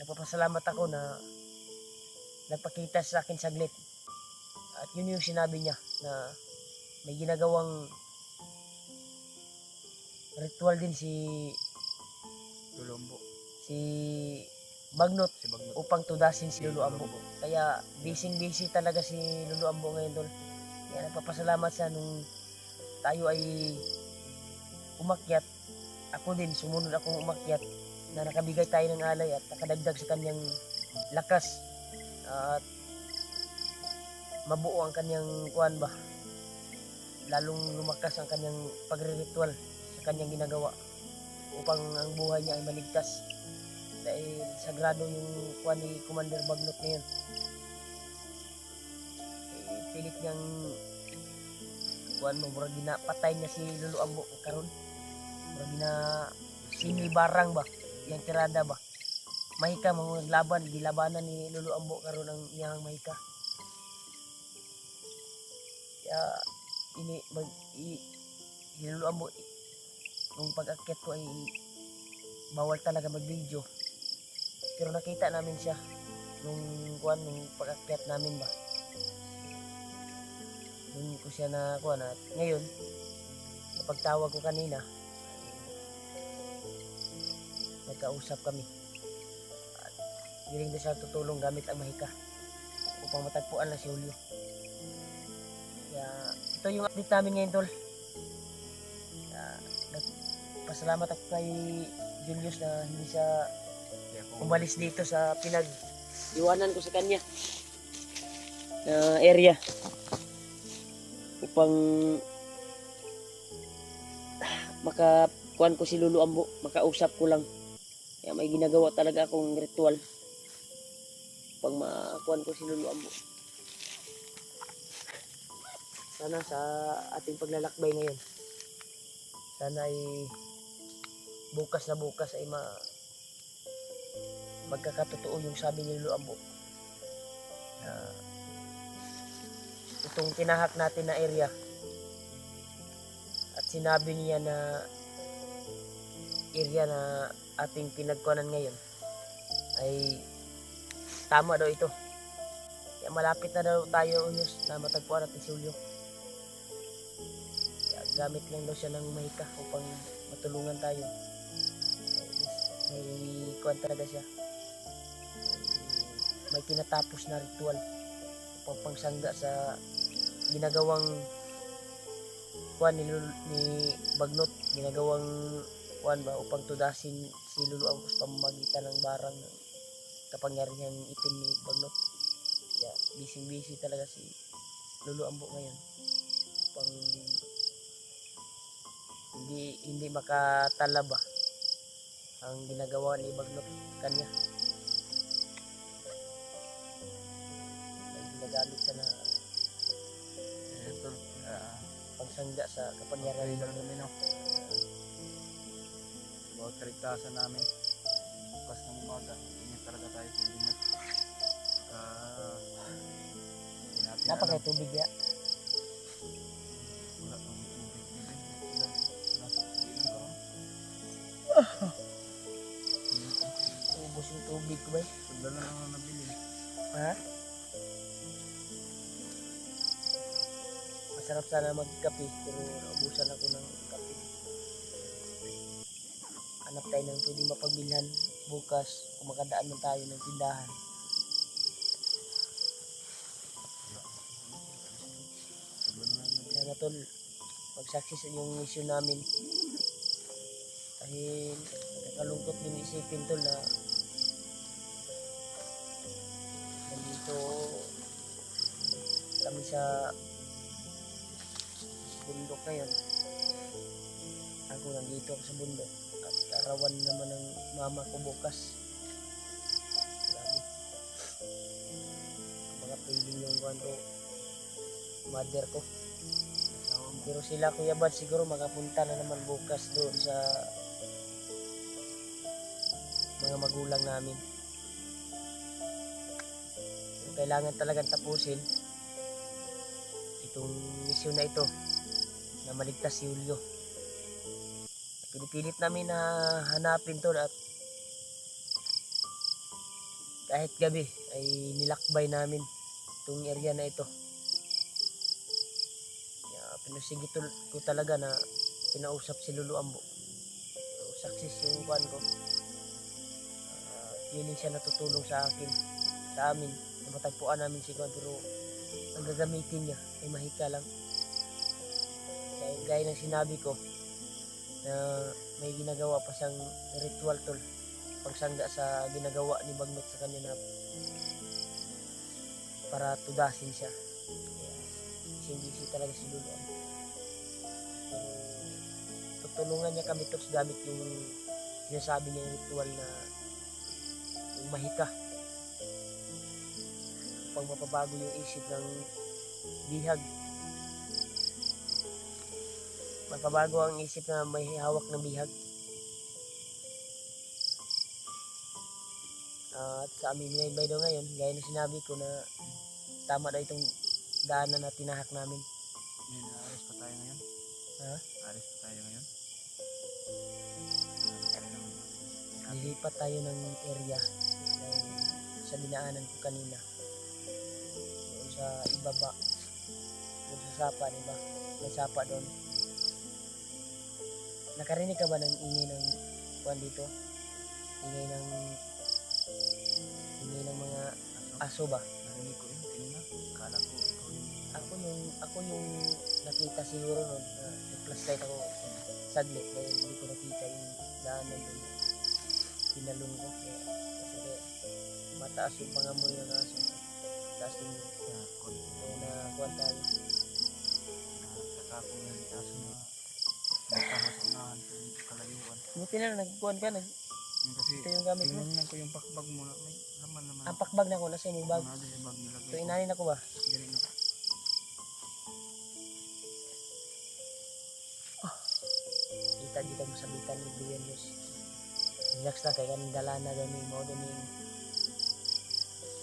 nagpapasalamat ako na nagpakita sa akin saglit. At yun yung sinabi niya na may ginagawang ritual din si Lulombo. si Bagnot Si Bagnot. upang tudasin si Lolo Ambo. Kaya busy talaga si Lolo Ambo ngayon, tol. Kaya nagpapasalamat siya nung tayo ay umakyat. Ako din, sumunod akong umakyat na nakabigay tayo ng alay at nakadagdag sa kanyang lakas at mabuo ang kanyang kuan ba, lalong lumakas ang kanyang pagre-ritual sa kanyang ginagawa upang ang buhay niya ay maligtas dahil sagrado yung kuan ni Commander Bagnot ngayon. Pilit niyang kuan mo, murag ginapatay niya si Lolo Ambo karon, murag gina sinibarang ba yang tirada ba, mahika mga laban, gilabanan ni Lolo Ambo karon ang iyang mahika. Kaya ini si Lolo Ambo nung pag-akyat ko ay bawal talaga mag-video, pero nakita namin siya nung pag-akyat namin ba, dun ko siya na kuan. At ngayon napagtawag ko kanina, nagkausap kami at willing na siya tutulong gamit ang mahika upang matagpuan lang si Julio. Kaya ito yung update namin ngayon, tol. Nagpasalamat ako kay Julius na hindi siya umalis dito sa pinag-iwanan ko sa kanya na area upang makakuan ko si Lolo Ambo, makausap ko lang. Kaya may ginagawa talaga akong ritual upang makuan ko si Lolo Ambo. Sana sa ating paglalakbay ngayon, sana ay bukas ay magkakatotoo yung sabi ni Lolo Ambo na itong tinahak natin na area at sinabi niya na area na ating pinagkuanan ngayon ay tama daw ito. Kaya malapit na daw tayo na matagpuan natin si Julio. Kaya gamit lang daw siya ng mahika upang matulungan tayo. May kuan talaga siya, may tinatapos na ritual upang pangsangga sa ginagawang kuan ni Bagnot, ginagawang kuan ba upang tudasin si Lolo Ambo sa pamamagitan ng barang ng kapangyarihan itim ni Bagnot. Kaya busy talaga si Lolo Ambo ngayon upang hindi makatala ba ang ginagawa ni Bagnot kanya. May ginagamit ka na pagsangga sa kapangyarihan ni Bagnot. Bawat kaligtasan namin bukas ng umaga, ingat talaga tayo sa limit. Napakay tubig ya. Wala pang tubig din. Nasa ilang karon. Ubos yung tubig ko ba? Pagdala na lang nabili. Ha? Masarap sana magkape pero naubusan ako ng kape. Hanap tayo ng pwedeng mapagbilhan bukas kung makadaan man tayo ng tindahan. Sana tol, mag-success yung mission namin. Dahil nakalungkot din isipin tol na nandito kami sa bundok ngayon. Ako nandito ako sa bundok at arawan naman ng mama ko bukas. Grabe. Mga piling yung ko, mother ko. Pero sila Kuya Bad siguro makapunta na naman bukas doon sa mga magulang namin. Pero kailangan talagang tapusin itong misyon na ito na maligtas si Julio. Pinipilit namin na hanapin to at kahit gabi ay nilakbay namin itong area na ito. Kaya pinusigit ko talaga na kinausap si Lolo Ambo. So, success yung kuan ko. Willing siya natutulong sa akin, sa amin. Namatagpuan namin si kuan pero ang gagamitin niya ay mahika lang. Kaya gaya ng sinabi ko na may ginagawa pa siyang ritual tol pagsangga sa ginagawa ni Bagnot sa kanya na para tudasin siya. Kaya busy talaga si Lolo. Pero tutulungan niya kami tol gamit yung sinasabi niya ng ritual na yung mahika upang mapabago yung isip ng bihag. Mapabago ang isip na may hawak ng bihag. At sa amin may baydo ngayon, gaya na sinabi ko na tama daw itong daanan na tinahak namin. Ngayon, aalis pa tayo ngayon. Ha? Aalis pa tayo ngayon. Aalis tayo ng... Lilipat tayo ng area ng sa dinaanan ko kanina. Doon sa ibaba. Doon sa sapa, diba? May sapa doon. Nakarinig ka ba ng ingay ng kuwan dito? Ingay ng mga aso ba? Narinig ko yun kanina. Akala ko ikaw yung... Ako yung nakita siguro noon na nag-flashlight ako saglit dahil hindi ko nakita yung daanan doon. Tinalon ko kasi mataas yung pangamoy ng aso. Taas yung kuwan tayo. Nakaka ko yung aso na nagtawa sa unahan sa kalayuan. Buti na nagkuhan ka, Kasi ito yung gamit mo. tingnan ko yung pakbag mo na may laman naman. Ang pakbag na ko, nasa imong bag. Nasa yung bag nilagay Ito ko. inanin ako ba? Ganun ako. Kita dito mo sabitan ni Brian Diyos. Relax na kay kaning dalana gani mo doon yung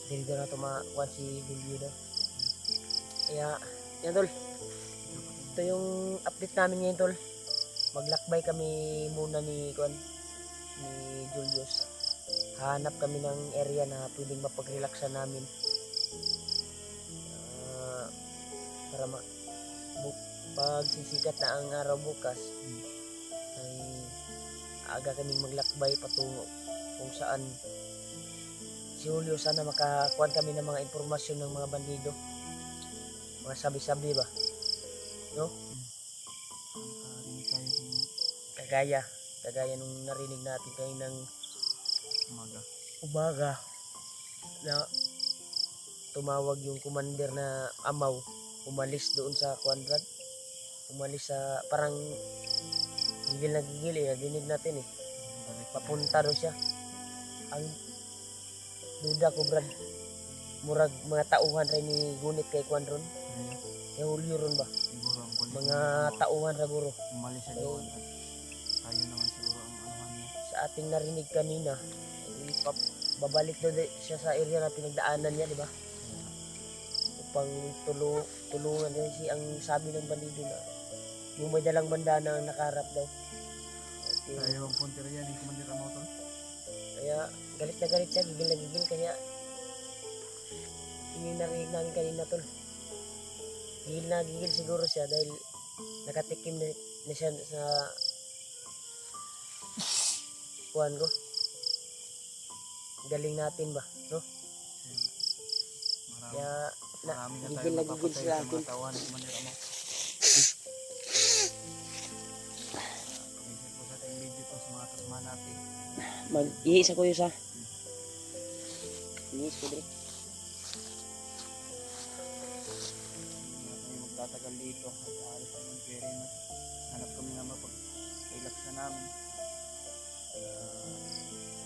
dito na tumakuan si Julio daw. Kaya, yan tol. Ito yung update namin ngayon tol. Maglakbay kami muna ni Julius. Hanap kami ng area na pwedeng mapag-relaxan namin. Para pag sisikat na ang araw bukas ay aga kaming maglakbay patungo kung saan si Julio sana makakuha kami ng mga impormasyon ng mga bandido, mga sabi-sabi ba, no? Nakarinig tayo kung Kagaya nung narinig natin kayo ng umaga. na tumawag yung commander na Amaw, umalis doon sa Quadrant, umalis sa parang gigil na gigil dinig natin papunta doon siya. Ang duda ko brad, murag mga tauhan rin ni gunit kay Quandron Julio ron ba, Siguro ang kulit mga tauhan ra guro umalis siya doon at tayo naman siguro ang anuhan niya. sa ating narinig kanina. Babalik daw siya sa area na pinagdaanan niya, di ba? Upang tulungan kasi ang sabi ng bandido na yung may dalang bandana ang nakaharap daw. Tayo ang punter yan, yung Commander Amauton. Kaya galit na galit siya, gigil na gigil, kaya yung narinig namin kanina tol. Gigil na gigil siguro siya dahil nakatikim na siya sa kuhan ko. Galing natin ba, no? Kaya Marami na gigil na gigil napapatay sila sa atin. mga tawahan ni Commander Amau. Pag-isip po sa ating video po sa mga kasama natin. Mag-iisa ko yun sa inis ko direct. Hindi na kami magtatagal dito at aalis kami ng very much. Hanap kami na mapag-relax na namin.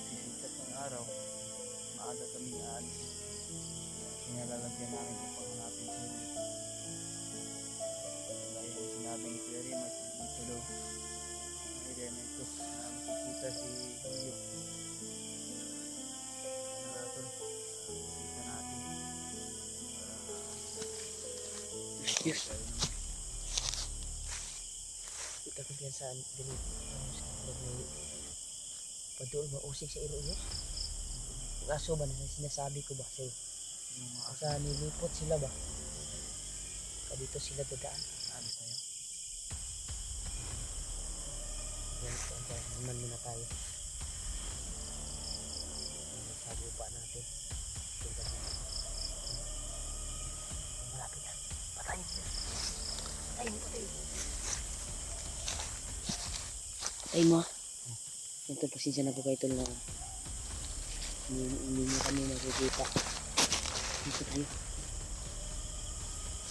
Sisikat ng araw, maaga kami aalis. Sinalalagyan namin kung panghanapin sa huli. Gaya ng sinabi ni Kuya Rimas, dito daw ang area na ito na makikita si Julio. Makikita natin para Yes. Kita ko yan saan din sa may padul mausig sa iro yun. Yung aso ba na sinasabi ko ba sa'yo? Yung mga Sa nilipot sila ba? Dito sila dadaan. ano sa'yo. Yan, naman muna tayo. Sa lupa natin. Itong gabi. Malapit na. Patayin sila. Patayin. Patayin mo. Ito, pasensya na po kayo tol na hindi nyo kami nakikita. Dito tayo.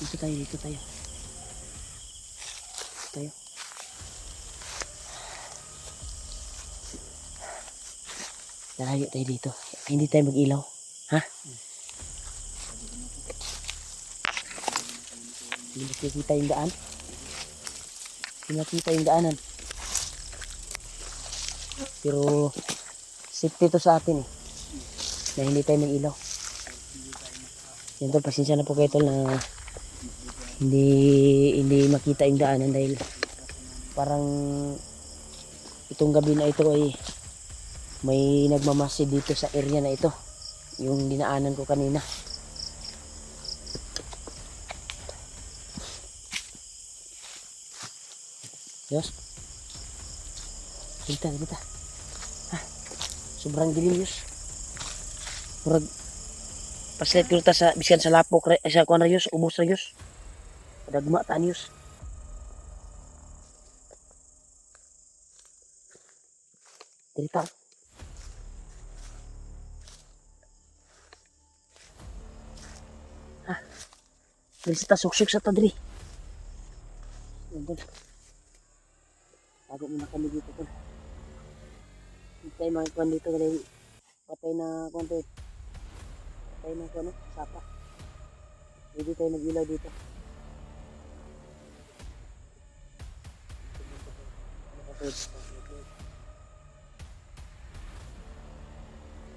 Dito tayo. Dito tayo. Lalayo tayo dito. Hindi tayo mag-ilaw. Ha? Hindi makikita yung daan. Hindi makikita yung daanan. Pero safety to sa atin eh. Na hindi tayo mag-ilaw. Yan tol, pasensya na po kayo tol na hindi makita yung daanan dahil parang itong gabi na ito ay may nagmamasid dito sa area na ito. Yung dinaanan ko kanina. Diyos. Kita. Ha? Sobrang dilim Diyos. Murag paslit ko ta sa biskan sa lapok sa kuan rayos, ubos rayos. Dagma ta Diyos. Dito. Ha? Dito ta suksok sa tadri. Nandun. Bago muna kami dito tol. Hindi tayo makikuhan dito kasi patay na kuhan to eh. Patay na kuhan sapa. Hindi tayo mag-ilaw dito.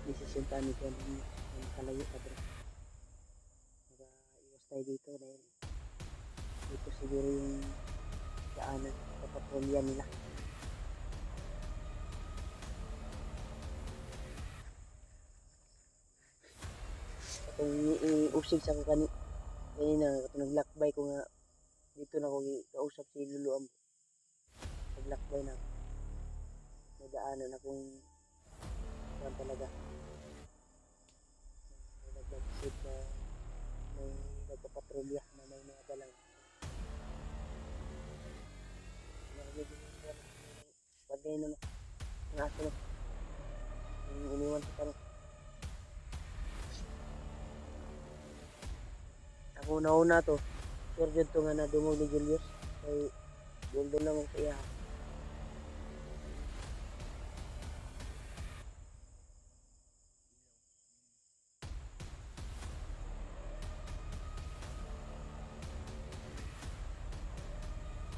Desisyon tayo nito ng kalayo pa bro. Iwas tayo dito dahil dito siguro yung daanan sa patrolya nila. Kung iusig sa ko kanina, naglakbay ko nga dito na ko kausap si Luluam. Naglakbay na ako. May daanan akong kuhan talaga. May nagbabisit na may nagpapatrolya na may mga dalang. Pag ngayon na ang aso na. Yung iniwan sa tanong. Ako nauna to, sure dyan to nga na dumog ni Julius. Kay doon lang sa iya.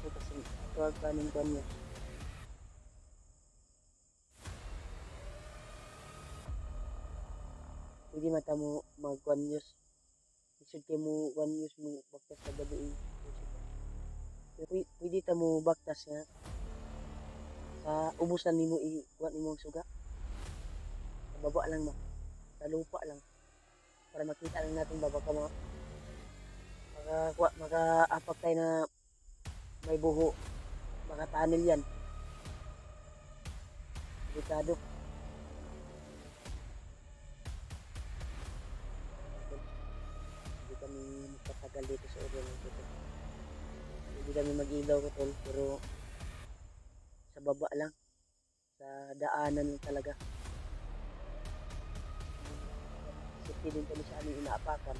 Ito kasi ito ang kanin ko niya. Hindi mata mo mag-1 news. Isod kayo mo 1 news mo baktas sa gabi. Pwede ta mo baktas nga sa ubusan nimo i-kuha nimo ang suga. Sa baba lang sa lupa lang. Para makita lang natin ba baka maka-apak tayo na may buho. Baka tunnel yan. Delikado. Hindi kami magtatagal dito sa area nito. Hindi kami mag-ilaw ko tol, pero sa baba lang. Sa daanan lang talaga. Safety din kami sa aming inaapakan.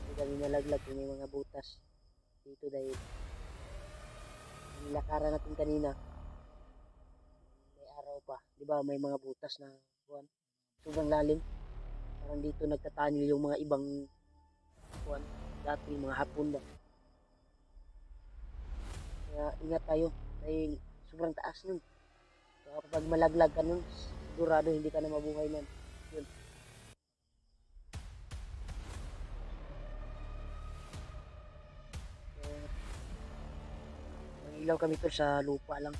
Hindi kami malaglag kung may mga butas dito dahil nilakaran natin kanina may araw pa, di ba may mga butas na buwan, sobrang lalim, parang dito nagtatanil yung mga ibang buwan dati, mga hapon ba, kaya ingat tayo dahil sobrang taas nun. So, kapag malaglag ka nun, sigurado hindi ka na mabuhay nun. Yun. Mangilaw kami to sa lupa lang.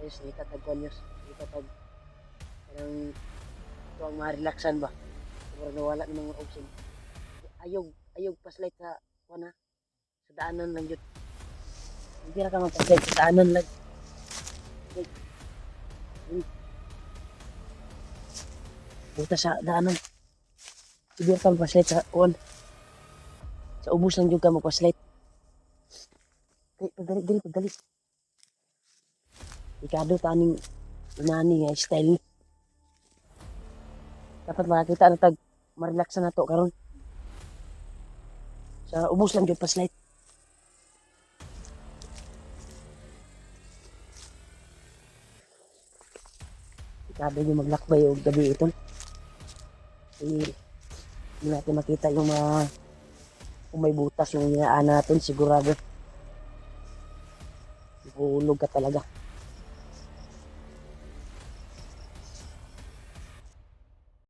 Ayos, itatag ko nyos. Itatag Parang ito ang ma-relaxan ba? Parang nawala ng mga option. Ayog paslight sa kuan ha. Sa daanan lang yun. Hindi na ka mag-paslight sa daanan lang. Okay. Buta sa daanan. Hindi ka mag-paslight sa kuan. Sa ubos lang yun ka mag-paslight. Pagdali. Ikado taning nani nga style ni. Dapat makakita na tag ma-relax na to karon. Sa ubos lang yun paslight. Ikado yung maglakbay o gabi ito. Hindi natin makita yung mga kung may butas yung inaan natin sigurado. Hulog ka talaga.